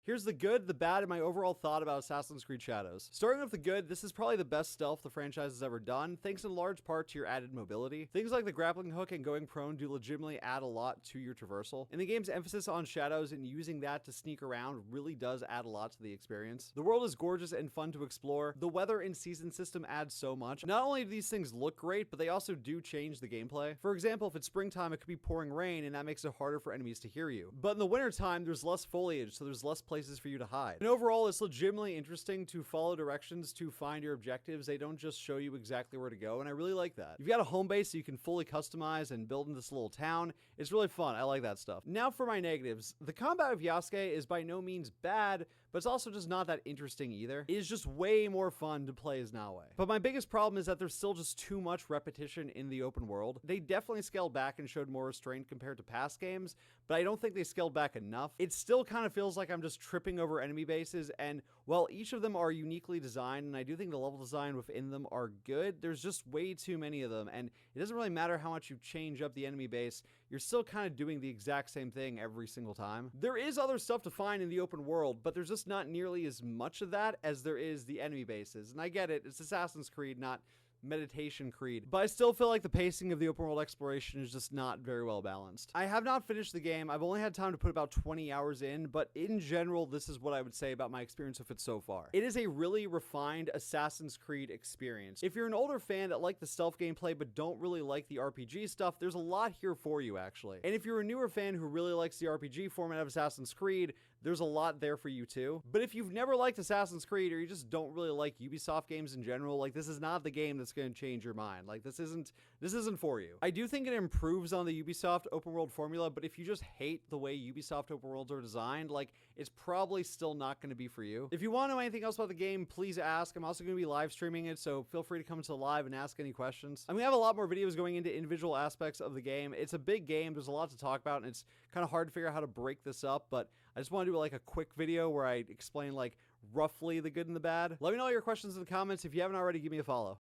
Here's the good, the bad, and my overall thought about Assassin's Creed Shadows. Starting with the good, this is probably the best stealth the franchise has ever done, thanks in large part to your added mobility. Things like the grappling hook and going prone do legitimately add a lot to your traversal, and the game's emphasis on shadows and using that to sneak around really does add a lot to the experience. The world is gorgeous and fun to explore. The weather and season system adds so much. Not only do these things look great, but they also do change the gameplay. For example, if it's springtime, it could be pouring rain, and that makes it harder for enemies to hear you. But in the wintertime, there's less foliage, so there's less places for you to hide. And overall, it's legitimately interesting to follow directions to find your objectives. They don't just show you exactly where to go, and I really like that. You've got a home base so you can fully customize and build in this little town. It's really fun. I like that stuff. Now for my negatives. The combat of Yasuke is by no means bad, but it's also just not that interesting either. It is just way more fun to play as Naoe. But my biggest problem is that there's still just too much repetition in the open world. They definitely scaled back and showed more restraint compared to past games, but I don't think they scaled back enough. It still kind of feels like I'm just tripping over enemy bases, and while each of them are uniquely designed, and I do think the level design within them are good, there's just way too many of them, and it doesn't really matter how much you change up the enemy base, you're still kind of doing the exact same thing every single time. There is other stuff to find in the open world, but there's just not nearly as much of that as there is the enemy bases, and I get it, it's Assassin's Creed, not Meditation Creed, but I still feel like the pacing of the open world exploration is just not very well balanced. I have not finished the game. I've only had time to put about 20 hours in, but in general, this is what I would say about my experience with it so far. It is a really refined Assassin's Creed experience. If you're an older fan that like the stealth gameplay but don't really like the RPG stuff, there's a lot here for you actually. And if you're a newer fan who really likes the RPG format of Assassin's Creed, there's a lot there for you too. But if you've never liked Assassin's Creed or you just don't really like Ubisoft games in general, like this is not the game that's going to change your mind. Like this isn't for you. I do think it improves on the Ubisoft open world formula, but if you just hate the way Ubisoft open worlds are designed, like it's probably still not going to be for you. If you want to know anything else about the game, please ask. I'm also going to be live streaming it, so feel free to come to the live and ask any questions. I'm going to have a lot more videos going into individual aspects of the game. It's a big game. There's a lot to talk about, and it's kind of hard to figure out how to break this up, but I just want to do like a quick video where I explain like roughly the good and the bad. Let me know all your questions in the comments. If you haven't already, give me a follow.